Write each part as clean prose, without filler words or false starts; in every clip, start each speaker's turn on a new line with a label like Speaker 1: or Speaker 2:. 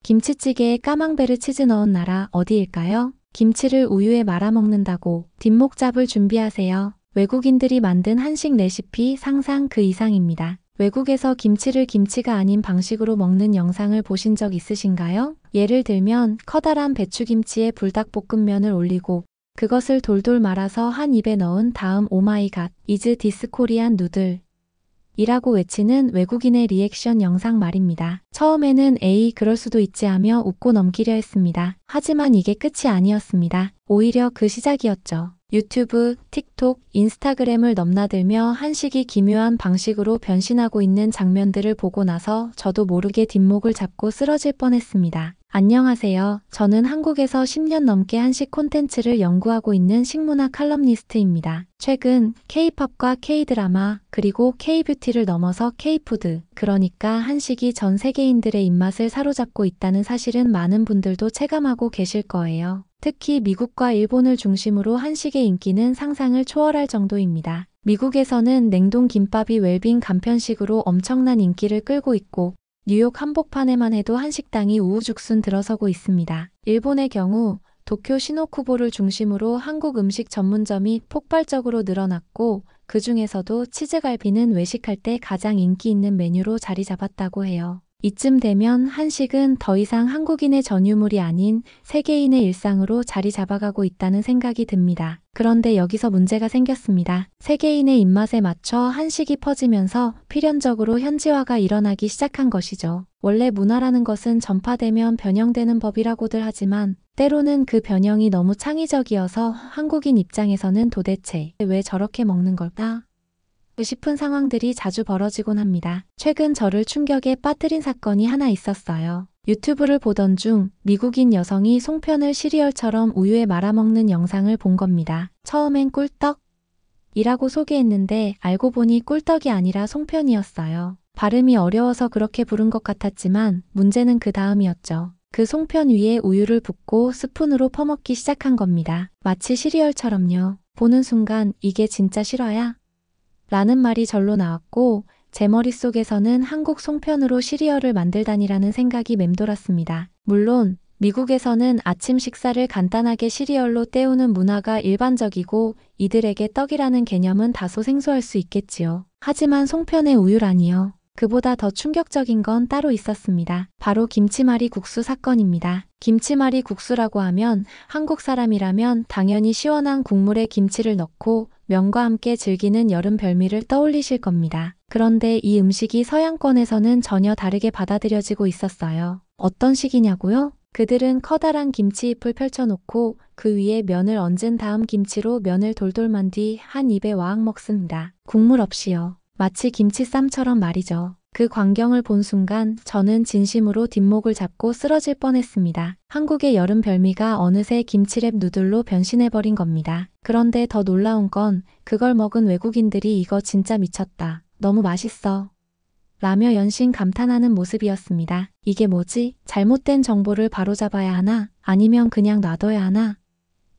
Speaker 1: 김치찌개에 까망베르 치즈 넣은 나라 어디일까요? 김치를 우유에 말아 먹는다고 뒷목 잡을 준비하세요. 외국인들이 만든 한식 레시피 상상 그 이상입니다. 외국에서 김치를 김치가 아닌 방식으로 먹는 영상을 보신 적 있으신가요? 예를 들면 커다란 배추김치에 불닭볶음면을 올리고 그것을 돌돌 말아서 한 입에 넣은 다음 오마이갓, 이즈 디스 코리안 누들 이라고 외치는 외국인의 리액션 영상 말입니다. 처음에는 에이 그럴 수도 있지 하며 웃고 넘기려 했습니다. 하지만 이게 끝이 아니었습니다. 오히려 그 시작이었죠. 유튜브, 틱톡, 인스타그램을 넘나들며 한식이 기묘한 방식으로 변신하고 있는 장면들을 보고 나서 저도 모르게 뒷목을 잡고 쓰러질 뻔했습니다. 안녕하세요. 저는 한국에서 10년 넘게 한식 콘텐츠를 연구하고 있는 식문화 칼럼니스트입니다. 최근 K-팝과 K-드라마 그리고 K-뷰티를 넘어서 K-푸드, 그러니까 한식이 전 세계인들의 입맛을 사로잡고 있다는 사실은 많은 분들도 체감하고 계실 거예요. 특히 미국과 일본을 중심으로 한식의 인기는 상상을 초월할 정도입니다. 미국에서는 냉동 김밥이 웰빙 간편식으로 엄청난 인기를 끌고 있고 뉴욕 한복판에만 해도 한식당이 우후죽순 들어서고 있습니다. 일본의 경우 도쿄 시노쿠보를 중심으로 한국 음식 전문점이 폭발적으로 늘어났고 그 중에서도 치즈갈비는 외식할 때 가장 인기 있는 메뉴로 자리 잡았다고 해요. 이쯤 되면 한식은 더 이상 한국인의 전유물이 아닌 세계인의 일상으로 자리 잡아가고 있다는 생각이 듭니다. 그런데 여기서 문제가 생겼습니다. 세계인의 입맛에 맞춰 한식이 퍼지면서 필연적으로 현지화가 일어나기 시작한 것이죠. 원래 문화라는 것은 전파되면 변형되는 법이라고들 하지만 때로는 그 변형이 너무 창의적이어서 한국인 입장에서는 도대체 왜 저렇게 먹는 걸까? 싶은 상황들이 자주 벌어지곤 합니다. 최근 저를 충격에 빠뜨린 사건이 하나 있었어요. 유튜브를 보던 중 미국인 여성이 송편을 시리얼처럼 우유에 말아먹는 영상을 본 겁니다. 처음엔 꿀떡이라고 소개했는데 알고 보니 꿀떡이 아니라 송편이었어요. 발음이 어려워서 그렇게 부른 것 같았지만 문제는 그 다음이었죠. 그 송편 위에 우유를 붓고 스푼으로 퍼먹기 시작한 겁니다. 마치 시리얼처럼요. 보는 순간 이게 진짜 실화야? 라는 말이 절로 나왔고 제 머릿속에서는 한국 송편으로 시리얼을 만들다니라는 생각이 맴돌았습니다. 물론 미국에서는 아침 식사를 간단하게 시리얼로 때우는 문화가 일반적이고 이들에게 떡이라는 개념은 다소 생소할 수 있겠지요. 하지만 송편에 우유라니요. 그보다 더 충격적인 건 따로 있었습니다. 바로 김치말이 국수 사건입니다. 김치말이 국수라고 하면 한국 사람이라면 당연히 시원한 국물에 김치를 넣고 면과 함께 즐기는 여름 별미를 떠올리실 겁니다. 그런데 이 음식이 서양권에서는 전혀 다르게 받아들여지고 있었어요. 어떤 식이냐고요? 그들은 커다란 김치잎을 펼쳐놓고 그 위에 면을 얹은 다음 김치로 면을 돌돌 만 뒤 한 입에 와악 먹습니다. 국물 없이요. 마치 김치쌈처럼 말이죠. 그 광경을 본 순간 저는 진심으로 뒷목을 잡고 쓰러질 뻔했습니다. 한국의 여름 별미가 어느새 김치랩 누들로 변신해버린 겁니다. 그런데 더 놀라운 건 그걸 먹은 외국인들이 이거 진짜 미쳤다. 너무 맛있어. 라며 연신 감탄하는 모습이었습니다. 이게 뭐지? 잘못된 정보를 바로잡아야 하나? 아니면 그냥 놔둬야 하나?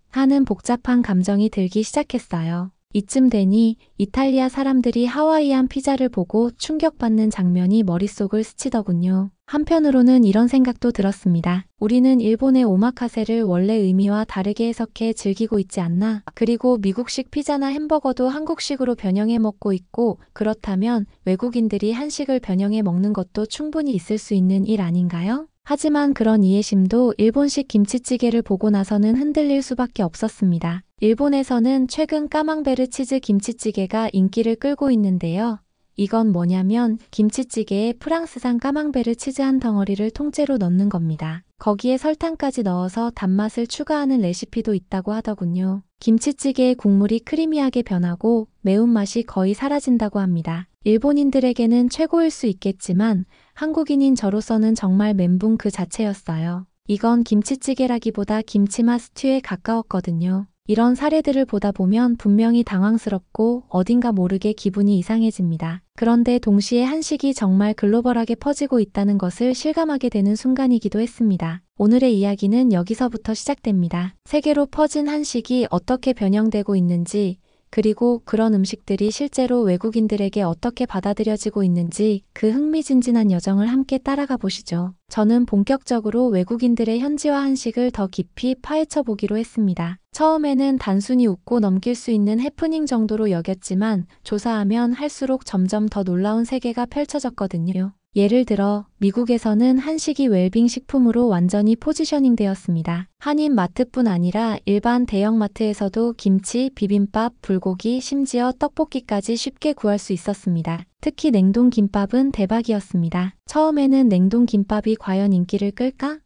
Speaker 1: 하는 복잡한 감정이 들기 시작했어요. 이쯤 되니 이탈리아 사람들이 하와이안 피자를 보고 충격받는 장면이 머릿속을 스치더군요. 한편으로는 이런 생각도 들었습니다. 우리는 일본의 오마카세를 원래 의미와 다르게 해석해 즐기고 있지 않나? 그리고 미국식 피자나 햄버거도 한국식으로 변형해 먹고 있고 그렇다면 외국인들이 한식을 변형해 먹는 것도 충분히 있을 수 있는 일 아닌가요? 하지만 그런 이해심도 일본식 김치찌개를 보고 나서는 흔들릴 수밖에 없었습니다. 일본에서는 최근 까망베르 치즈 김치찌개가 인기를 끌고 있는데요. 이건 뭐냐면 김치찌개에 프랑스산 까망베르 치즈 한 덩어리를 통째로 넣는 겁니다. 거기에 설탕까지 넣어서 단맛을 추가하는 레시피도 있다고 하더군요. 김치찌개의 국물이 크리미하게 변하고 매운맛이 거의 사라진다고 합니다. 일본인들에게는 최고일 수 있겠지만 한국인인 저로서는 정말 멘붕 그 자체였어요. 이건 김치찌개라기보다 김치맛 스튜에 가까웠거든요. 이런 사례들을 보다 보면 분명히 당황스럽고 어딘가 모르게 기분이 이상해집니다. 그런데 동시에 한식이 정말 글로벌하게 퍼지고 있다는 것을 실감하게 되는 순간이기도 했습니다. 오늘의 이야기는 여기서부터 시작됩니다. 세계로 퍼진 한식이 어떻게 변형되고 있는지, 그리고 그런 음식들이 실제로 외국인들에게 어떻게 받아들여지고 있는지 그 흥미진진한 여정을 함께 따라가 보시죠. 저는 본격적으로 외국인들의 현지화 한식을 더 깊이 파헤쳐 보기로 했습니다. 처음에는 단순히 웃고 넘길 수 있는 해프닝 정도로 여겼지만 조사하면 할수록 점점 더 놀라운 세계가 펼쳐졌거든요. 예를 들어 미국에서는 한식이 웰빙 식품으로 완전히 포지셔닝 되었습니다. 한인 마트뿐 아니라 일반 대형 마트에서도 김치, 비빔밥, 불고기, 심지어 떡볶이까지 쉽게 구할 수 있었습니다. 특히 냉동 김밥은 대박이었습니다. 처음에는 냉동 김밥이 과연 인기를 끌까?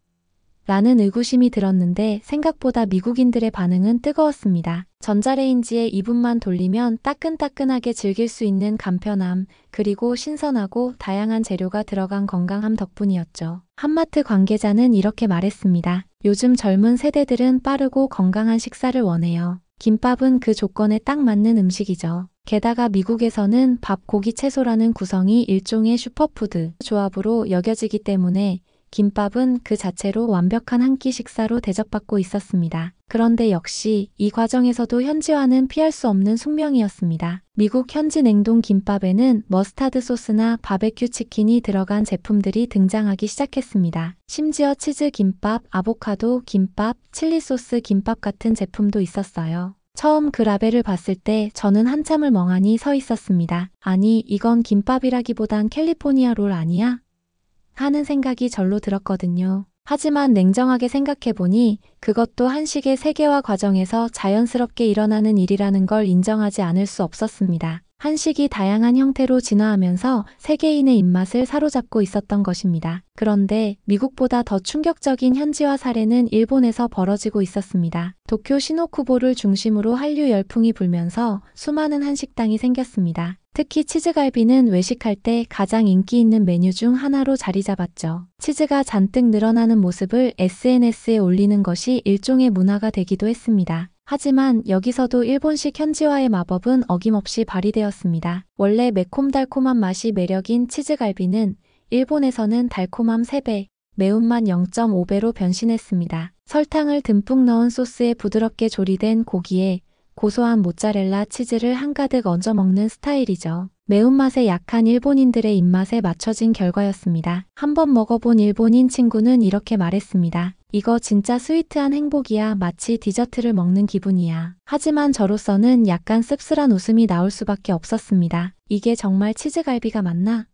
Speaker 1: 라는 의구심이 들었는데 생각보다 미국인들의 반응은 뜨거웠습니다. 전자레인지에 2분만 돌리면 따끈따끈하게 즐길 수 있는 간편함, 그리고 신선하고 다양한 재료가 들어간 건강함 덕분이었죠. 한마트 관계자는 이렇게 말했습니다. 요즘 젊은 세대들은 빠르고 건강한 식사를 원해요. 김밥은 그 조건에 딱 맞는 음식이죠. 게다가 미국에서는 밥, 고기, 채소라는 구성이 일종의 슈퍼푸드 조합으로 여겨지기 때문에 김밥은 그 자체로 완벽한 한 끼 식사로 대접받고 있었습니다. 그런데 역시 이 과정에서도 현지화는 피할 수 없는 숙명이었습니다. 미국 현지 냉동 김밥에는 머스타드 소스나 바베큐 치킨이 들어간 제품들이 등장하기 시작했습니다. 심지어 치즈 김밥, 아보카도 김밥, 칠리 소스 김밥 같은 제품도 있었어요. 처음 그 라벨을 봤을 때 저는 한참을 멍하니 서 있었습니다. 아니, 이건 김밥이라기보단 캘리포니아 롤 아니야? 하는 생각이 절로 들었거든요. 하지만 냉정하게 생각해보니 그것도 한식의 세계화 과정에서 자연스럽게 일어나는 일이라는 걸 인정하지 않을 수 없었습니다. 한식이 다양한 형태로 진화하면서 세계인의 입맛을 사로잡고 있었던 것입니다. 그런데 미국보다 더 충격적인 현지화 사례는 일본에서 벌어지고 있었습니다. 도쿄 시노쿠보를 중심으로 한류 열풍이 불면서 수많은 한식당이 생겼습니다. 특히 치즈갈비는 외식할 때 가장 인기 있는 메뉴 중 하나로 자리 잡았죠. 치즈가 잔뜩 늘어나는 모습을 SNS에 올리는 것이 일종의 문화가 되기도 했습니다. 하지만 여기서도 일본식 현지화의 마법은 어김없이 발휘되었습니다. 원래 매콤달콤한 맛이 매력인 치즈갈비는 일본에서는 달콤함 3배, 매운맛 0.5배로 변신했습니다. 설탕을 듬뿍 넣은 소스에 부드럽게 조리된 고기에 고소한 모짜렐라 치즈를 한가득 얹어 먹는 스타일이죠. 매운맛에 약한 일본인들의 입맛에 맞춰진 결과였습니다. 한번 먹어본 일본인 친구는 이렇게 말했습니다. 이거 진짜 스위트한 행복이야. 마치 디저트를 먹는 기분이야. 하지만 저로서는 약간 씁쓸한 웃음이 나올 수밖에 없었습니다. 이게 정말 치즈갈비가 맞나?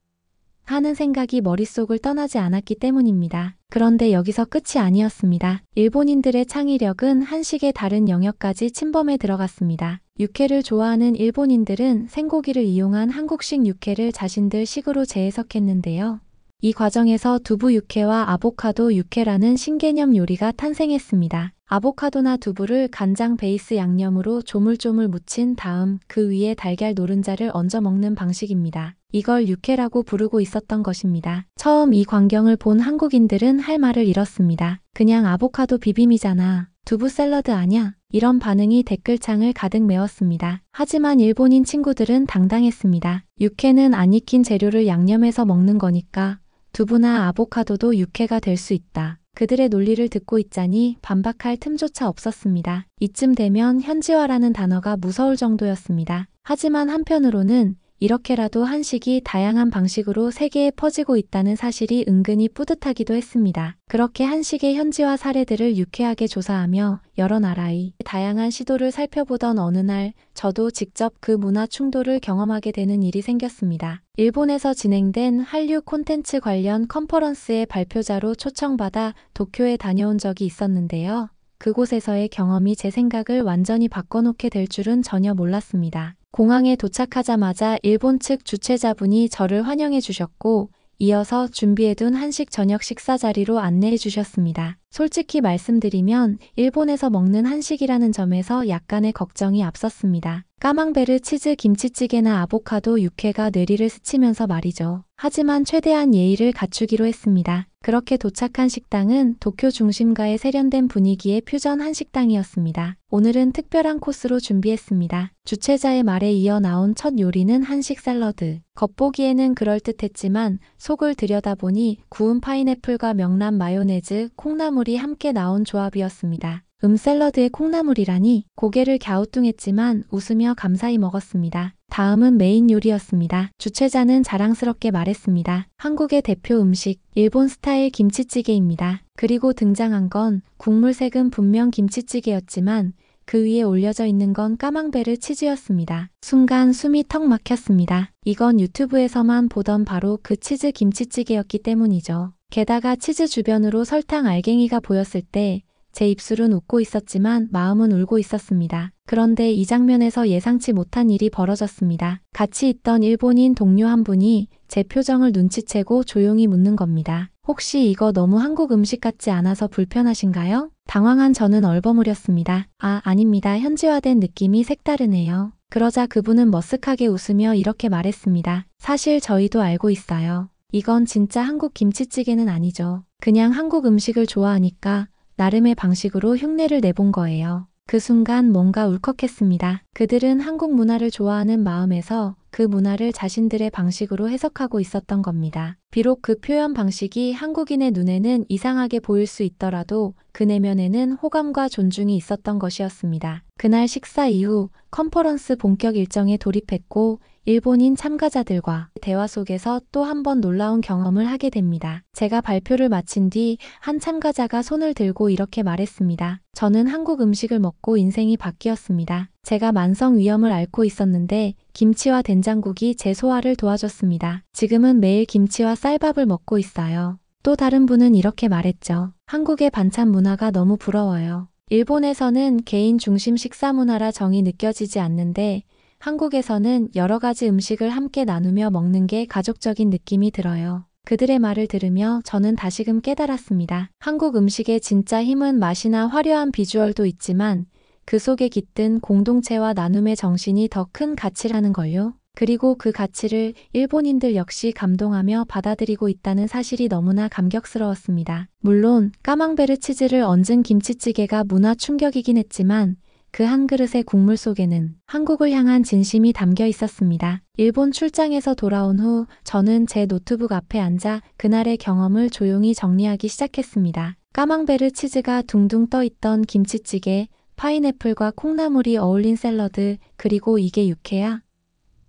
Speaker 1: 하는 생각이 머릿속을 떠나지 않았기 때문입니다. 그런데 여기서 끝이 아니었습니다. 일본인들의 창의력은 한식의 다른 영역까지 침범해 들어갔습니다. 육회를 좋아하는 일본인들은 생고기를 이용한 한국식 육회를 자신들 식으로 재해석했는데요. 이 과정에서 두부 육회와 아보카도 육회라는 신개념 요리가 탄생했습니다. 아보카도나 두부를 간장 베이스 양념으로 조물조물 무친 다음 그 위에 달걀 노른자를 얹어 먹는 방식입니다. 이걸 육회라고 부르고 있었던 것입니다. 처음 이 광경을 본 한국인들은 할 말을 잃었습니다. 그냥 아보카도 비빔이잖아. 두부 샐러드 아냐? 이런 반응이 댓글창을 가득 메웠습니다. 하지만 일본인 친구들은 당당했습니다. 육회는 안 익힌 재료를 양념해서 먹는 거니까 두부나 아보카도도 육회가 될 수 있다. 그들의 논리를 듣고 있자니 반박할 틈조차 없었습니다. 이쯤 되면 현지화라는 단어가 무서울 정도였습니다. 하지만 한편으로는 이렇게라도 한식이 다양한 방식으로 세계에 퍼지고 있다는 사실이 은근히 뿌듯하기도 했습니다. 그렇게 한식의 현지화 사례들을 유쾌하게 조사하며 여러 나라의 다양한 시도를 살펴보던 어느 날 저도 직접 그 문화 충돌을 경험하게 되는 일이 생겼습니다. 일본에서 진행된 한류 콘텐츠 관련 컨퍼런스의 발표자로 초청받아 도쿄에 다녀온 적이 있었는데요. 그곳에서의 경험이 제 생각을 완전히 바꿔놓게 될 줄은 전혀 몰랐습니다. 공항에 도착하자마자 일본 측 주최자분이 저를 환영해 주셨고 이어서 준비해둔 한식 저녁 식사 자리로 안내해 주셨습니다. 솔직히 말씀드리면 일본에서 먹는 한식이라는 점에서 약간의 걱정이 앞섰습니다. 까망베르 치즈 김치찌개나 아보카도 육회가 뇌리를 스치면서 말이죠. 하지만 최대한 예의를 갖추기로 했습니다. 그렇게 도착한 식당은 도쿄 중심가의 세련된 분위기의 퓨전 한식당이었습니다. 오늘은 특별한 코스로 준비했습니다. 주최자의 말에 이어 나온 첫 요리는 한식 샐러드. 겉보기에는 그럴듯했지만 속을 들여다보니 구운 파인애플과 명란 마요네즈, 콩나물이 함께 나온 조합이었습니다. 샐러드에 콩나물이라니 고개를 갸우뚱했지만 웃으며 감사히 먹었습니다. 다음은 메인 요리였습니다. 주최자는 자랑스럽게 말했습니다. 한국의 대표 음식, 일본 스타일 김치찌개입니다. 그리고 등장한 건 국물색은 분명 김치찌개였지만 그 위에 올려져 있는 건 까망베르 치즈였습니다. 순간 숨이 턱 막혔습니다. 이건 유튜브에서만 보던 바로 그 치즈 김치찌개였기 때문이죠. 게다가 치즈 주변으로 설탕 알갱이가 보였을 때 제 입술은 웃고 있었지만 마음은 울고 있었습니다. 그런데 이 장면에서 예상치 못한 일이 벌어졌습니다. 같이 있던 일본인 동료 한 분이 제 표정을 눈치채고 조용히 묻는 겁니다. 혹시 이거 너무 한국 음식 같지 않아서 불편하신가요? 당황한 저는 얼버무렸습니다. 아닙니다. 현지화된 느낌이 색다르네요. 그러자 그분은 머쓱하게 웃으며 이렇게 말했습니다. 사실 저희도 알고 있어요. 이건 진짜 한국 김치찌개는 아니죠. 그냥 한국 음식을 좋아하니까 나름의 방식으로 흉내를 내본 거예요. 그 순간 뭔가 울컥했습니다. 그들은 한국 문화를 좋아하는 마음에서 그 문화를 자신들의 방식으로 해석하고 있었던 겁니다. 비록 그 표현 방식이 한국인의 눈에는 이상하게 보일 수 있더라도 그 내면에는 호감과 존중이 있었던 것이었습니다. 그날 식사 이후 컨퍼런스 본격 일정에 돌입했고 일본인 참가자들과 대화 속에서 또 한 번 놀라운 경험을 하게 됩니다. 제가 발표를 마친 뒤 한 참가자가 손을 들고 이렇게 말했습니다. 저는 한국 음식을 먹고 인생이 바뀌었습니다. 제가 만성 위염을 앓고 있었는데 김치와 된장국이 제 소화를 도와줬습니다. 지금은 매일 김치와 쌀밥을 먹고 있어요. 또 다른 분은 이렇게 말했죠. 한국의 반찬 문화가 너무 부러워요. 일본에서는 개인 중심 식사 문화라 정이 느껴지지 않는데 한국에서는 여러 가지 음식을 함께 나누며 먹는 게 가족적인 느낌이 들어요. 그들의 말을 들으며 저는 다시금 깨달았습니다. 한국 음식의 진짜 힘은 맛이나 화려한 비주얼도 있지만 그 속에 깃든 공동체와 나눔의 정신이 더 큰 가치라는 걸요. 그리고 그 가치를 일본인들 역시 감동하며 받아들이고 있다는 사실이 너무나 감격스러웠습니다. 물론 까망베르 치즈를 얹은 김치찌개가 문화 충격이긴 했지만 그 한 그릇의 국물 속에는 한국을 향한 진심이 담겨 있었습니다. 일본 출장에서 돌아온 후 저는 제 노트북 앞에 앉아 그날의 경험을 조용히 정리하기 시작했습니다. 까망베르 치즈가 둥둥 떠 있던 김치찌개, 파인애플과 콩나물이 어울린 샐러드, 그리고 이게 육회야?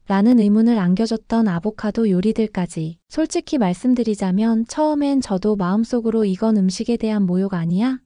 Speaker 1: 라는 의문을 안겨줬던 아보카도 요리들까지. 솔직히 말씀드리자면 처음엔 저도 마음속으로 이건 음식에 대한 모욕 아니야?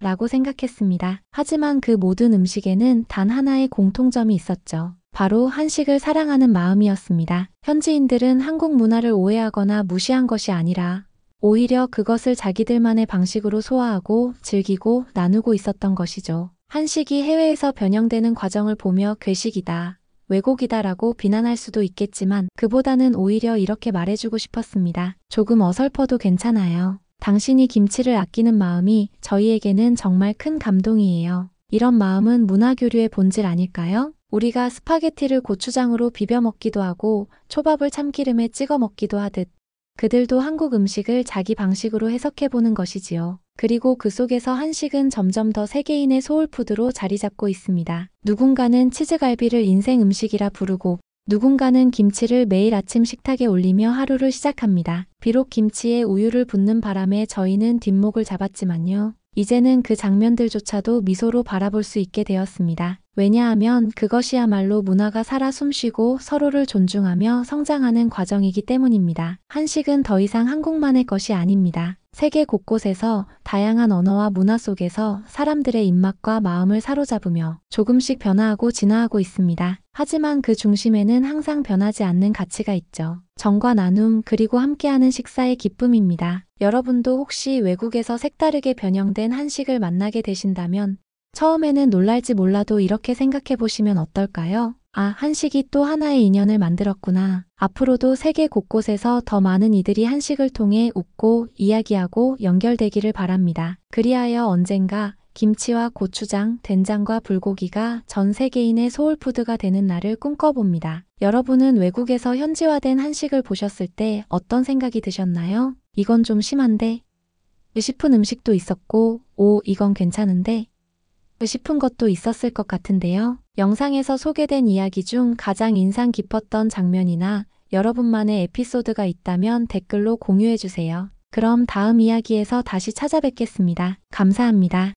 Speaker 1: 라고 생각했습니다. 하지만 그 모든 음식에는 단 하나의 공통점이 있었죠. 바로 한식을 사랑하는 마음이었습니다. 현지인들은 한국 문화를 오해하거나 무시한 것이 아니라 오히려 그것을 자기들만의 방식으로 소화하고 즐기고 나누고 있었던 것이죠. 한식이 해외에서 변형되는 과정을 보며 괴식이다, 왜곡이다라고 비난할 수도 있겠지만 그보다는 오히려 이렇게 말해주고 싶었습니다. 조금 어설퍼도 괜찮아요. 당신이 김치를 아끼는 마음이 저희에게는 정말 큰 감동이에요. 이런 마음은 문화교류의 본질 아닐까요? 우리가 스파게티를 고추장으로 비벼 먹기도 하고 초밥을 참기름에 찍어 먹기도 하듯 그들도 한국 음식을 자기 방식으로 해석해보는 것이지요. 그리고 그 속에서 한식은 점점 더 세계인의 소울푸드로 자리 잡고 있습니다. 누군가는 치즈갈비를 인생 음식이라 부르고 누군가는 김치를 매일 아침 식탁에 올리며 하루를 시작합니다. 비록 김치에 우유를 붓는 바람에 저희는 뒷목을 잡았지만요. 이제는 그 장면들조차도 미소로 바라볼 수 있게 되었습니다. 왜냐하면 그것이야말로 문화가 살아 숨쉬고 서로를 존중하며 성장하는 과정이기 때문입니다. 한식은 더 이상 한국만의 것이 아닙니다. 세계 곳곳에서 다양한 언어와 문화 속에서 사람들의 입맛과 마음을 사로잡으며 조금씩 변화하고 진화하고 있습니다. 하지만 그 중심에는 항상 변하지 않는 가치가 있죠. 정과 나눔, 그리고 함께하는 식사의 기쁨입니다. 여러분도 혹시 외국에서 색다르게 변형된 한식을 만나게 되신다면 처음에는 놀랄지 몰라도 이렇게 생각해 보시면 어떨까요? 한식이 또 하나의 인연을 만들었구나. 앞으로도 세계 곳곳에서 더 많은 이들이 한식을 통해 웃고 이야기하고 연결되기를 바랍니다. 그리하여 언젠가 김치와 고추장, 된장과 불고기가 전 세계인의 소울푸드가 되는 날을 꿈꿔봅니다. 여러분은 외국에서 현지화된 한식을 보셨을 때 어떤 생각이 드셨나요? 이건 좀 심한데? 싶은 음식도 있었고, 이건 괜찮은데? 싶은 것도 있었을 것 같은데요. 영상에서 소개된 이야기 중 가장 인상 깊었던 장면이나 여러분만의 에피소드가 있다면 댓글로 공유해주세요. 그럼 다음 이야기에서 다시 찾아뵙겠습니다. 감사합니다.